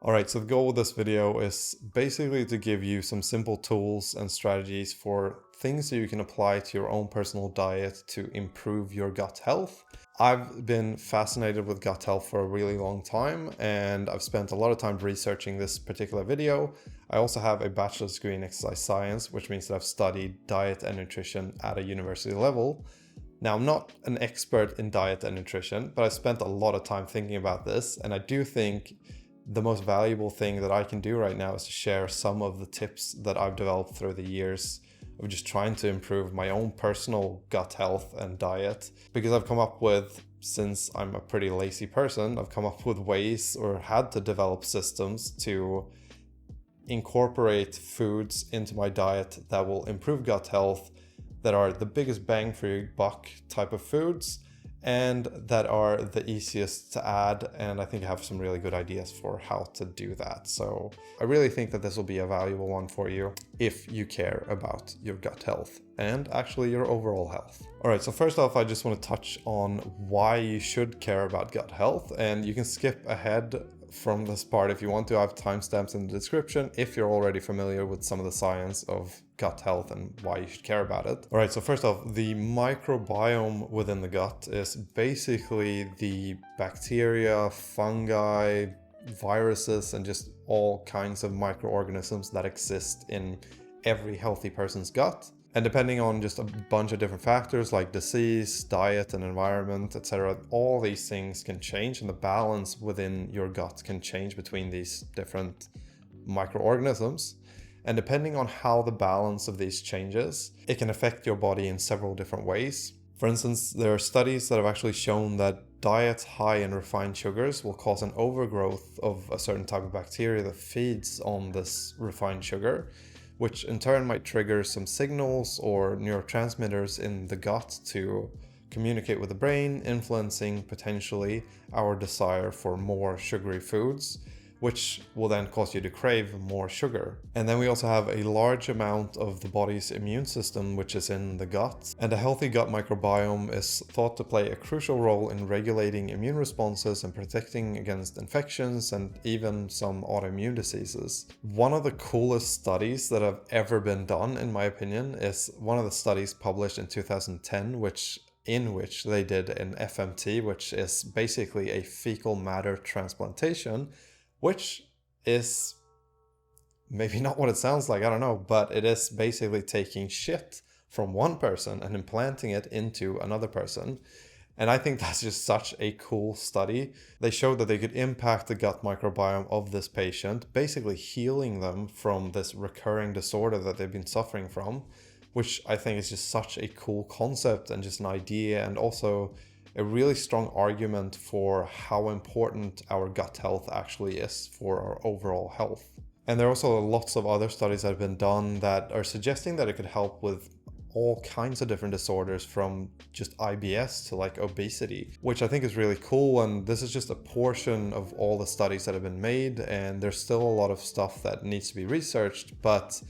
Alright, so the goal of this video is basically to give you some simple tools and strategies for things that you can apply to your own personal diet to improve your gut health. I've been fascinated with gut health for a really long time, and I've spent a lot of time researching this particular video. I also have a bachelor's degree in exercise science, which means that I've studied diet and nutrition at a university level. Now, I'm not an expert in diet and nutrition, but I spent a lot of time thinking about this, and I do think the most valuable thing that I can do right now is to share some of the tips that I've developed through the years of just trying to improve my own personal gut health and diet. Because I've come up with, since I'm a pretty lazy person, I've come up with ways or had to develop systems to incorporate foods into my diet that will improve gut health, that are the biggest bang for your buck type of foods, and that are the easiest to add. And I think I have some really good ideas for how to do that. So I really think that this will be a valuable one for you if you care about your gut health and actually your overall health. All right, so first off, I just want to touch on why you should care about gut health, and you can skip ahead from this part if you want to. I have timestamps in the description if you're already familiar with some of the science of gut health and why you should care about it. All right, so first off, the microbiome within the gut is basically the bacteria, fungi, viruses, and just all kinds of microorganisms that exist in every healthy person's gut. And depending on just a bunch of different factors like disease, diet, and environment, etc., all these things can change, and the balance within your gut can change between these different microorganisms. And depending on how the balance of these changes, it can affect your body in several different ways. For instance, there are studies that have actually shown that diets high in refined sugars will cause an overgrowth of a certain type of bacteria that feeds on this refined sugar, which in turn might trigger some signals or neurotransmitters in the gut to communicate with the brain, influencing potentially our desire for more sugary foods, which will then cause you to crave more sugar. And then we also have a large amount of the body's immune system, which is in the gut. And a healthy gut microbiome is thought to play a crucial role in regulating immune responses and protecting against infections and even some autoimmune diseases. One of the coolest studies that have ever been done, in my opinion, is one of the studies published in 2010, in which they did an FMT, which is basically a fecal matter transplantation, which is maybe not what it sounds like, I don't know, but it is basically taking shit from one person and implanting it into another person. And I think that's just such a cool study. They showed that they could impact the gut microbiome of this patient, basically healing them from this recurring disorder that they've been suffering from, which I think is just such a cool concept and just an idea, and also a really strong argument for how important our gut health actually is for our overall health. And there are also lots of other studies that have been done that are suggesting that it could help with all kinds of different disorders, from just IBS to like obesity, which I think is really cool. And this is just a portion of all the studies that have been made, and there's still a lot of stuff that needs to be researched. But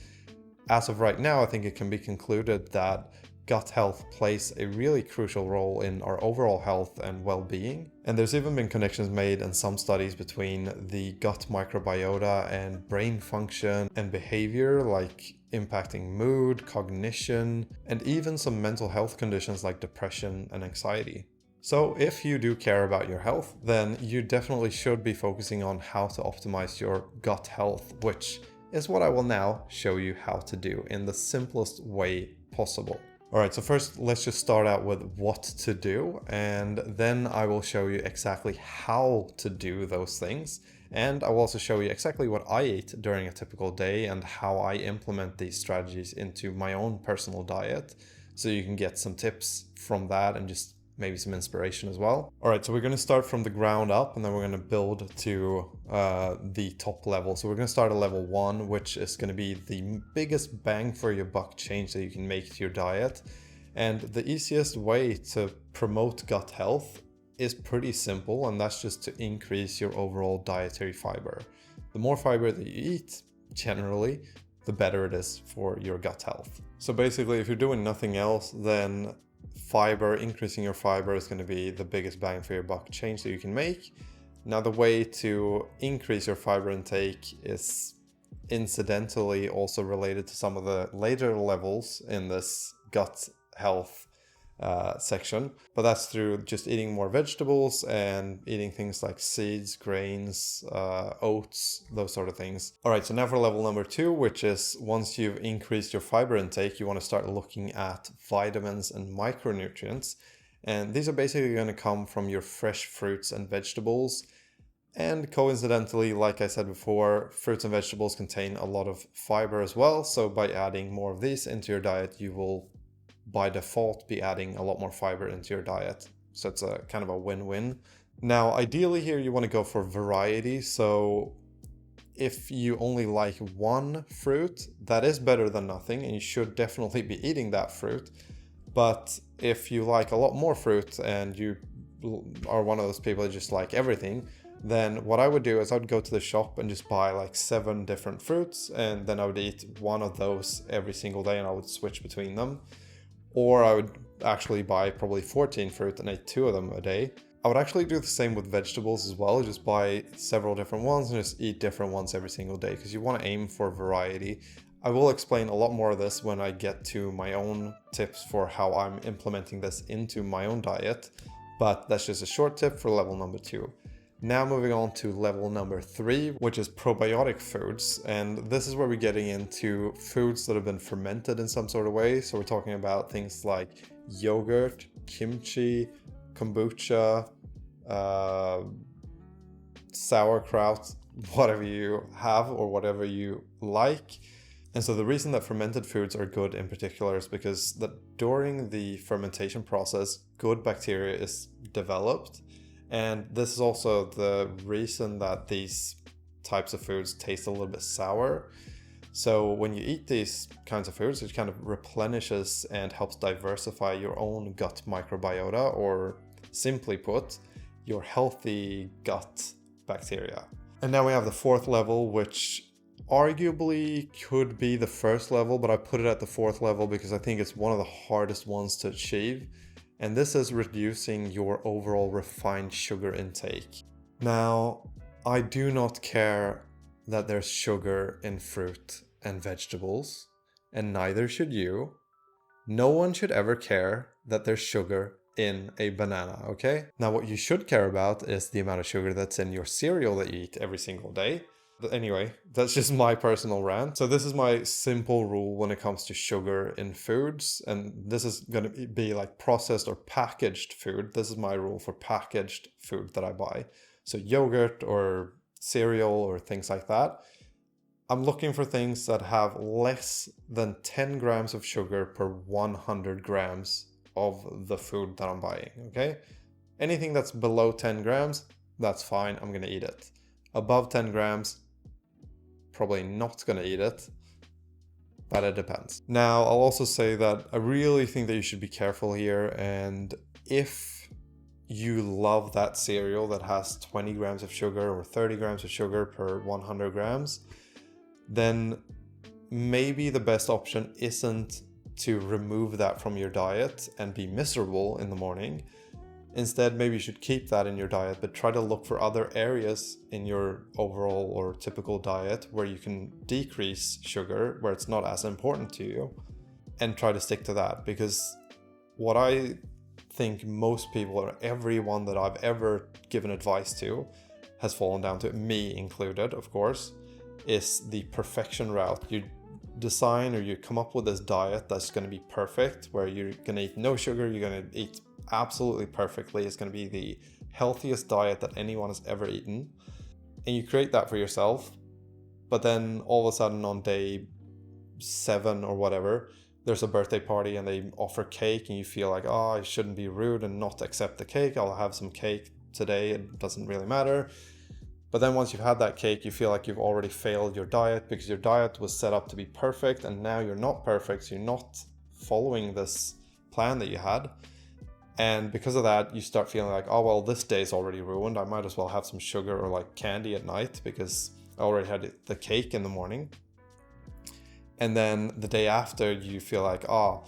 as of right now, I think it can be concluded that gut health plays a really crucial role in our overall health and well-being. And there's even been connections made in some studies between the gut microbiota and brain function and behavior, like impacting mood, cognition, and even some mental health conditions like depression and anxiety. So if you do care about your health, then you definitely should be focusing on how to optimize your gut health, which is what I will now show you how to do in the simplest way possible. All right, so first let's just start out with what to do, and then I will show you exactly how to do those things. And I will also show you exactly what I eat during a typical day and how I implement these strategies into my own personal diet, so you can get some tips from that and just maybe some inspiration as well. All right, so we're going to start from the ground up, and then we're going to build to the top level. So we're going to start at level 1, which is going to be the biggest bang for your buck change that you can make to your diet. And the easiest way to promote gut health is pretty simple, and that's just to increase your overall dietary fiber. The more fiber that you eat, generally, the better it is for your gut health. So basically, if you're doing nothing else, then increasing your fiber is going to be the biggest bang for your buck change that you can make. Now, the way to increase your fiber intake is incidentally also related to some of the later levels in this gut health section, but that's through just eating more vegetables and eating things like seeds, grains, oats, those sort of things. All right, so now for level number 2, which is once you've increased your fiber intake, you want to start looking at vitamins and micronutrients. And these are basically going to come from your fresh fruits and vegetables. And coincidentally, like I said before, fruits and vegetables contain a lot of fiber as well. So by adding more of these into your diet, you will by default be adding a lot more fiber into your diet. So it's a kind of a win-win. Now, ideally here you want to go for variety. So if you only like one fruit, that is better than nothing, and you should definitely be eating that fruit. But if you like a lot more fruit and you are one of those people who just like everything, then what I would do is I would go to the shop and just buy like 7 different fruits, and then I would eat one of those every single day and I would switch between them. Or I would actually buy probably 14 fruit and eat 2 of them a day. I would actually do the same with vegetables as well, just buy several different ones and just eat different ones every single day, because you want to aim for variety. I will explain a lot more of this when I get to my own tips for how I'm implementing this into my own diet, but that's just a short tip for level number 2. Now moving on to level number 3, which is probiotic foods. And this is where we're getting into foods that have been fermented in some sort of way. So we're talking about things like yogurt, kimchi, kombucha, sauerkraut, whatever you have or whatever you like. And so the reason that fermented foods are good in particular is because that during the fermentation process, good bacteria is developed. And this is also the reason that these types of foods taste a little bit sour. So when you eat these kinds of foods, it kind of replenishes and helps diversify your own gut microbiota, or simply put, your healthy gut bacteria. And now we have the 4th level, which arguably could be the 1st level, but I put it at the 4th level because I think it's one of the hardest ones to achieve. And this is reducing your overall refined sugar intake. Now, I do not care that there's sugar in fruit and vegetables, and neither should you. No one should ever care that there's sugar in a banana, okay? Now, what you should care about is the amount of sugar that's in your cereal that you eat every single day. But anyway, that's just my personal rant. So this is my simple rule when it comes to sugar in foods. And this is going to be like processed or packaged food. This is my rule for packaged food that I buy. So yogurt or cereal or things like that. I'm looking for things that have less than 10 grams of sugar per 100 grams of the food that I'm buying, okay? Anything that's below 10 grams, that's fine. I'm going to eat it. Above 10 grams, probably not going to eat it, but it depends. Now, I'll also say that I really think that you should be careful here, and if you love that cereal that has 20 grams of sugar or 30 grams of sugar per 100 grams, then maybe the best option isn't to remove that from your diet and be miserable in the morning. Instead, maybe you should keep that in your diet, but try to look for other areas in your overall or typical diet where you can decrease sugar, where it's not as important to you, and try to stick to that. Because what I think most people, or everyone that I've ever given advice to, has fallen down to, me included, of course, is the perfection route. You design or you come up with this diet that's going to be perfect, where you're going to eat no sugar, you're going to eat absolutely perfectly. It's going to be the healthiest diet that anyone has ever eaten, and you create that for yourself. But then all of a sudden on day 7 or whatever, there's a birthday party and they offer cake, and you feel like, oh, I shouldn't be rude and not accept the cake. I'll have some cake today, it doesn't really matter. But then once you've had that cake, you feel like you've already failed your diet, because your diet was set up to be perfect, and now you're not perfect, so you're not following this plan that you had. And because of that, you start feeling like, oh, well, this day's already ruined. I might as well have some sugar or like candy at night because I already had the cake in the morning. And then the day after, you feel like, oh,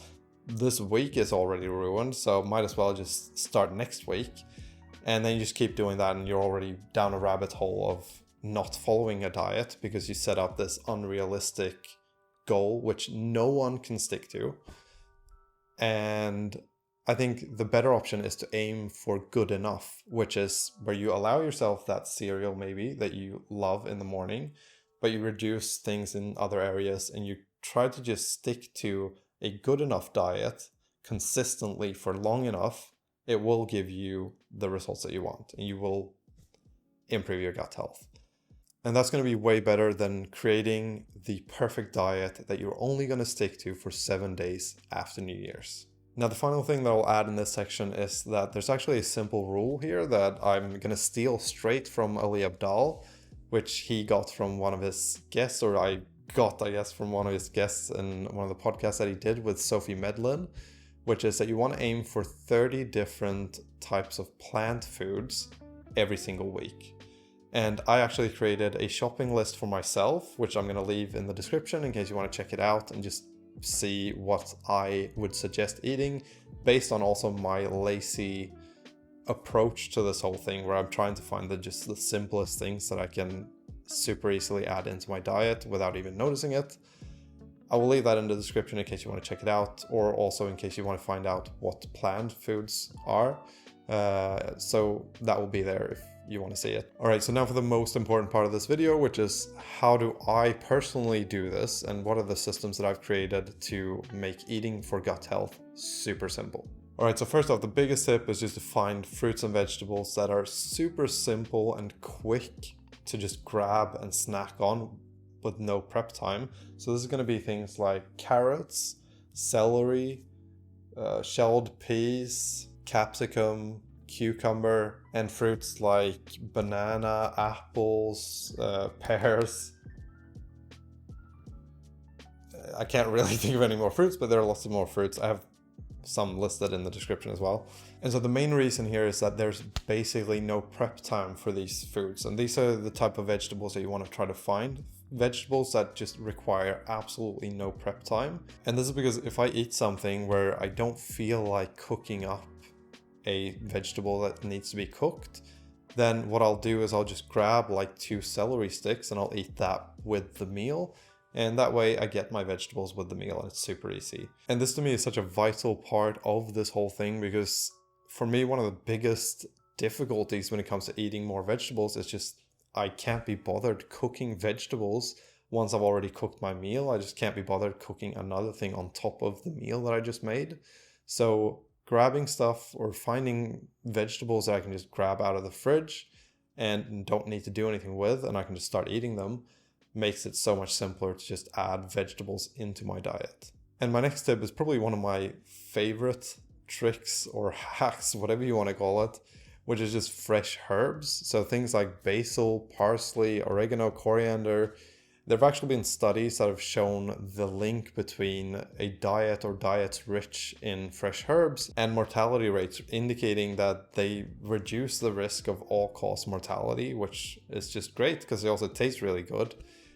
this week is already ruined, so might as well just start next week. And then you just keep doing that and you're already down a rabbit hole of not following a diet because you set up this unrealistic goal, which no one can stick to. And I think the better option is to aim for good enough, which is where you allow yourself that cereal maybe that you love in the morning, but you reduce things in other areas and you try to just stick to a good enough diet consistently for long enough. It will give you the results that you want and you will improve your gut health. And that's going to be way better than creating the perfect diet that you're only going to stick to for 7 days after New Year's. Now, the final thing that I'll add in this section is that there's actually a simple rule here that I'm going to steal straight from Ali Abdaal, which he got from one of his guests, or I guess, from one of his guests in one of the podcasts that he did with Sophie Medlin, which is that you want to aim for 30 different types of plant foods every single week. And I actually created a shopping list for myself, which I'm going to leave in the description in case you want to check it out and just see what I would suggest eating based on also my lazy approach to this whole thing, where I'm trying to find the simplest things that I can super easily add into my diet without even noticing it. I will leave that in the description in case you want to check it out, or also in case you want to find out what plant foods are. So that will be there if you want to see it. Alright, so now for the most important part of this video, which is how do I personally do this and what are the systems that I've created to make eating for gut health super simple. Alright, so first off, the biggest tip is just to find fruits and vegetables that are super simple and quick to just grab and snack on with no prep time. So this is going to be things like carrots, celery, shelled peas, capsicum, cucumber, and fruits like banana, apples, pears. I can't really think of any more fruits, but there are lots of more fruits. I have some listed in the description as well. And so the main reason here is that there's basically no prep time for these foods. And these are the type of vegetables that you want to try to find. Vegetables that just require absolutely no prep time. And this is because if I eat something where I don't feel like cooking up a vegetable that needs to be cooked, then what I'll do is I'll just grab like 2 celery sticks and I'll eat that with the meal. And that way I get my vegetables with the meal and it's super easy. And this to me is such a vital part of this whole thing, because for me, one of the biggest difficulties when it comes to eating more vegetables is just I can't be bothered cooking vegetables once I've already cooked my meal. I just can't be bothered cooking another thing on top of the meal that I just made. So grabbing stuff or finding vegetables that I can just grab out of the fridge and don't need to do anything with, and I can just start eating them, makes it so much simpler to just add vegetables into my diet. And my next tip is probably one of my favorite tricks or hacks, whatever you want to call it, which is just fresh herbs. So things like basil, parsley, oregano, coriander. There have actually been studies that have shown the link between a diet or diets rich in fresh herbs and mortality rates, indicating that they reduce the risk of all-cause mortality, which is just great because they also taste really good.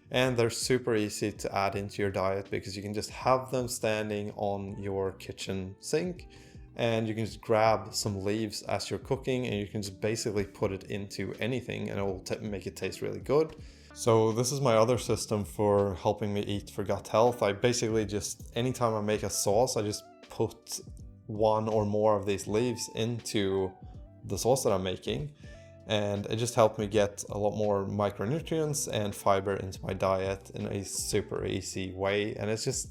And they're super easy to add into your diet because you can just have them standing on your kitchen sink and you can just grab some leaves as you're cooking and you can just basically put it into anything and it will make it taste really good. So this is my other system for helping me eat for gut health. I basically just, anytime I make a sauce, I just put 1 or more of these leaves into the sauce that I'm making. And it just helped me get a lot more micronutrients and fiber into my diet in a super easy way. And it's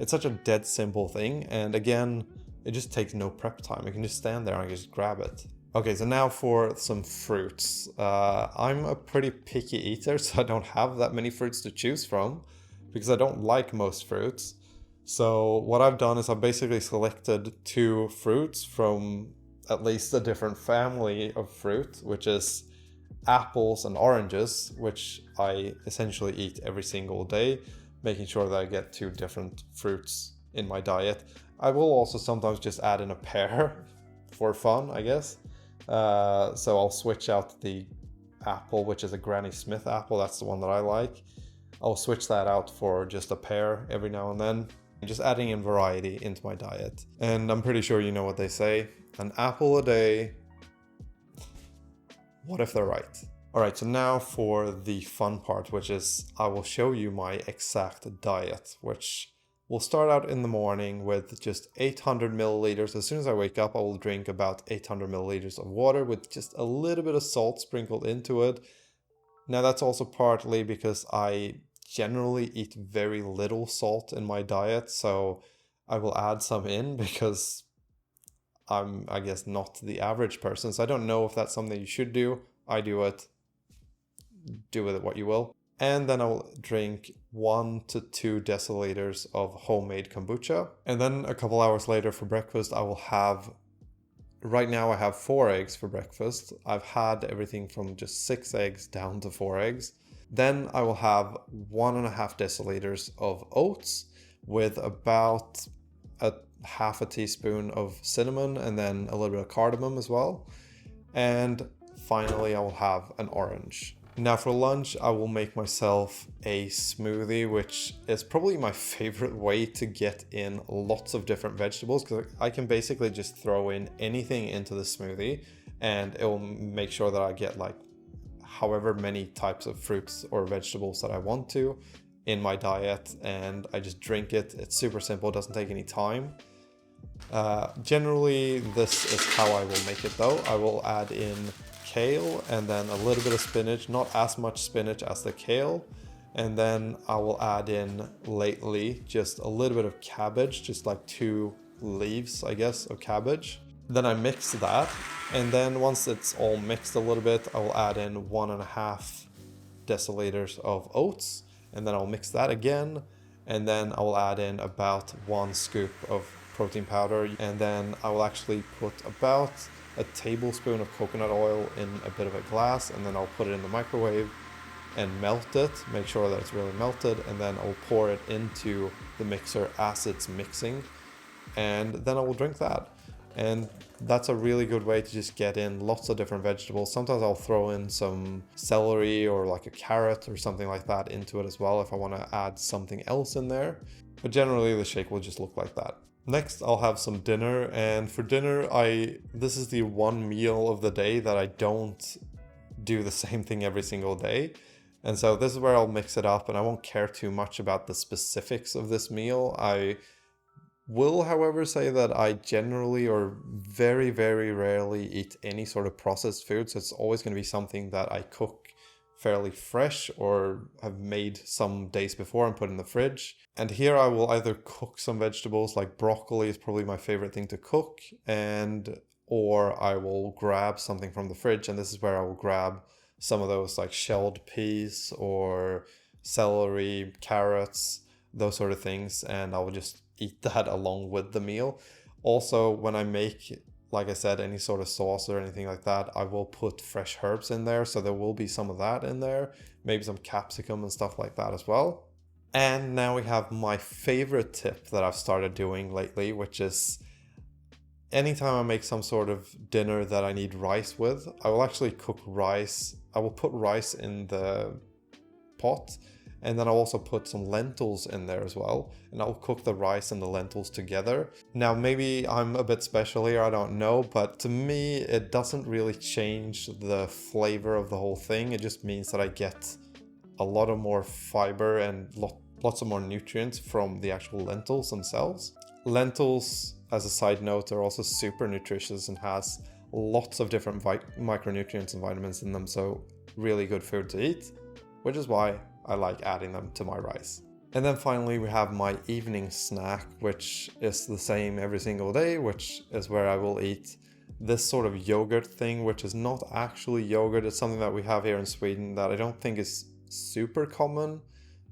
such a dead simple thing. And again, it just takes no prep time. You can just stand there and just grab it. Okay, so now for some fruits. I'm a pretty picky eater, so I don't have that many fruits to choose from because I don't like most fruits. So what I've done is I've basically selected 2 fruits from at least a different family of fruit, which is apples and oranges, which I essentially eat every single day, making sure that I get 2 different fruits in my diet. I will also sometimes just add in a pear for fun, I guess. So I'll switch out the apple, which is a Granny Smith apple. That's the one that I like. I'll switch that out for just a pear every now and then. Just adding in variety into my diet. And I'm pretty sure you know what they say. An apple a day what if they're right? All right, so now for the fun part, which is I will show you my exact diet, which will start out in the morning with just 800 milliliters. As soon as I wake up, I will drink about 800 milliliters of water with just a little bit of salt sprinkled into it. Now that's also partly because I generally eat very little salt in my diet, so I will add some in because I'm, I guess, not the average person. So I don't know if that's something you should do. I do it. Do with it what you will. And then I'll drink 1 to 2 deciliters of homemade kombucha. And then a couple hours later for breakfast, I will have, right now I have 4 eggs for breakfast. I've had everything from just 6 eggs down to 4 eggs. Then I will have 1.5 deciliters of oats with about a half a teaspoon of cinnamon and then a little bit of cardamom as well. And finally, I will have an orange. Now for lunch, I will make myself a smoothie, which is probably my favorite way to get in lots of different vegetables, because I can basically just throw in anything into the smoothie and it will make sure that I get like however many types of fruits or vegetables that I want to in my diet, and I just drink it. It's super simple, it doesn't take any time. Generally, this is how I will make it though. I will add in kale and then a little bit of spinach, not as much spinach as the kale. And then I will add in lately just a little bit of cabbage, just like 2 leaves, I guess, of cabbage. Then I mix that. And then once it's all mixed a little bit, I will add in 1.5 deciliters of oats. And then I'll mix that again. And then I will add in about 1 scoop of protein powder. And then I will actually put about a tablespoon of coconut oil in a bit of a glass, and then I'll put it in the microwave and melt it, make sure that it's really melted, and then I'll pour it into the mixer as it's mixing, and then I will drink that. And that's a really good way to just get in lots of different vegetables. Sometimes I'll throw in some celery or like a carrot or something like that into it as well if I want to add something else in there, but generally the shake will just look like that. Next, I'll have some dinner, and for dinner, this is the one meal of the day that I don't do the same thing every single day. And so this is where I'll mix it up, and I won't care too much about the specifics of this meal. I will, however, say that I generally or very, very rarely eat any sort of processed food, so it's always going to be something that I cook fairly fresh or have made some days before and put in the fridge. And here I will either cook some vegetables, like broccoli is probably my favorite thing to cook, or I will grab something from the fridge, and this is where I will grab some of those like shelled peas or celery, carrots, those sort of things, and I will just eat that along with the meal. Also, when I make, like I said, any sort of sauce or anything like that, I will put fresh herbs in there, so there will be some of that in there, maybe some capsicum and stuff like that as well. And now we have my favorite tip that I've started doing lately, which is anytime I make some sort of dinner that I need rice with, I will actually cook rice. I will put rice in the pot, and then I'll also put some lentils in there as well, and I'll cook the rice and the lentils together. Now maybe I'm a bit special here, I don't know, but to me it doesn't really change the flavor of the whole thing. It just means that I get a lot of more fiber and lots of more nutrients from the actual lentils themselves. Lentils, as a side note, are also super nutritious and has lots of different micronutrients and vitamins in them, so really good food to eat, which is why I like adding them to my rice. And then finally we have my evening snack, which is the same every single day, which is where I will eat this sort of yogurt thing, which is not actually yogurt. It's something that we have here in Sweden that I don't think is super common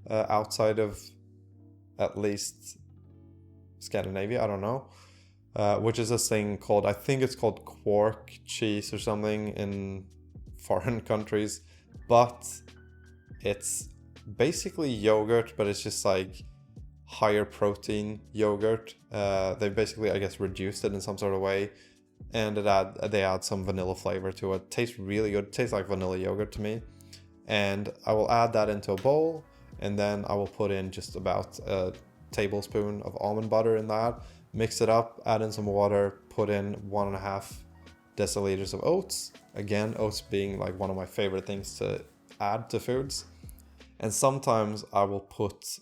outside of at least Scandinavia, I don't know, which is this thing called, I think it's called Quark cheese or something in foreign countries, but it's basically yogurt, but it's just like higher protein yogurt. They basically, I guess, reduced it in some sort of way, and they add some vanilla flavor to it. Tastes really good. It tastes like vanilla yogurt to me. And I will add that into a bowl, and then I will put in just about a tablespoon of almond butter in that, mix it up, add in some water, put in 1.5 deciliters of oats. Again, oats being like one of my favorite things to add to foods. And sometimes I will put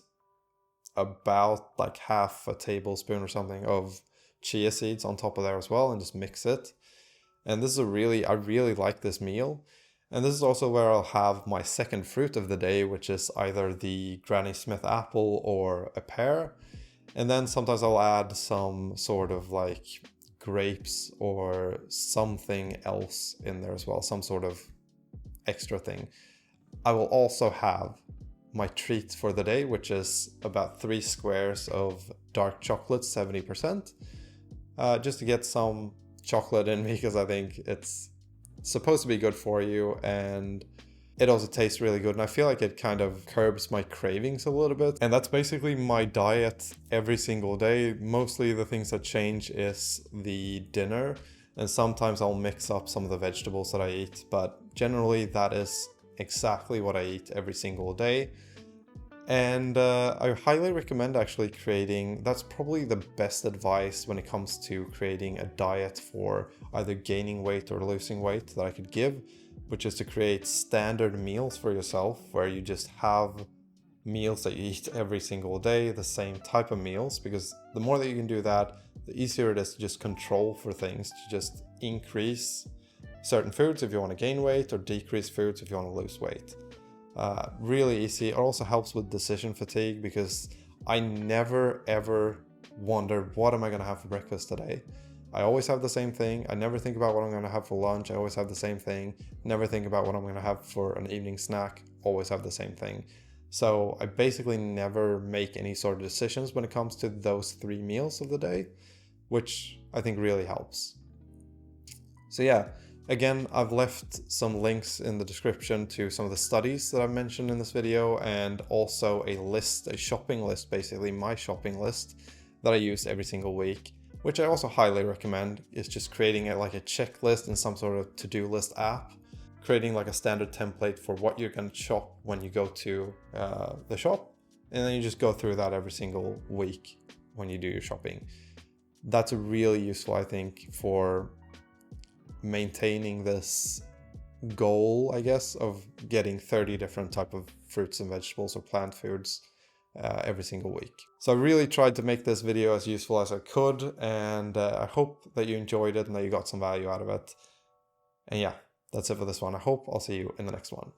about like half a tablespoon or something of chia seeds on top of there as well, and just mix it. And this is I really like this meal. And this is also where I'll have my second fruit of the day, which is either the Granny Smith apple or a pear. And then sometimes I'll add some sort of like grapes or something else in there as well, some sort of extra thing. I will also have my treat for the day, which is about 3 squares of dark chocolate, 70%, just to get some chocolate in me, because I think it's supposed to be good for you, and it also tastes really good, and I feel like it kind of curbs my cravings a little bit. And that's basically my diet every single day. Mostly the things that change is the dinner, and sometimes I'll mix up some of the vegetables that I eat, but generally that is exactly what I eat every single day. And I highly recommend actually creating, that's probably the best advice when it comes to creating a diet for either gaining weight or losing weight that I could give, which is to create standard meals for yourself, where you just have meals that you eat every single day, the same type of meals, because the more that you can do that, the easier it is to just control for things, to just increase certain foods if you want to gain weight, or decrease foods if you want to lose weight. Really easy. It also helps with decision fatigue, because I never ever wonder, what am I going to have for breakfast today? I always have the same thing. I never think about what I'm going to have for lunch. I always have the same thing. Never think about what I'm going to have for an evening snack. Always have the same thing. So I basically never make any sort of decisions when it comes to those 3 meals of the day, which I think really helps. So yeah, again, I've left some links in the description to some of the studies that I've mentioned in this video, and also a shopping list, basically my shopping list that I use every single week, which I also highly recommend. Is just creating a checklist in some sort of to-do list app, creating like a standard template for what you're going to shop when you go to the shop, and then you just go through that every single week when you do your shopping. That's really useful, I think, for maintaining this goal, I guess, of getting 30 different type of fruits and vegetables or plant foods every single week. So I really tried to make this video as useful as I could, and I hope that you enjoyed it and that you got some value out of it. And yeah, that's it for this one. I hope I'll see you in the next one.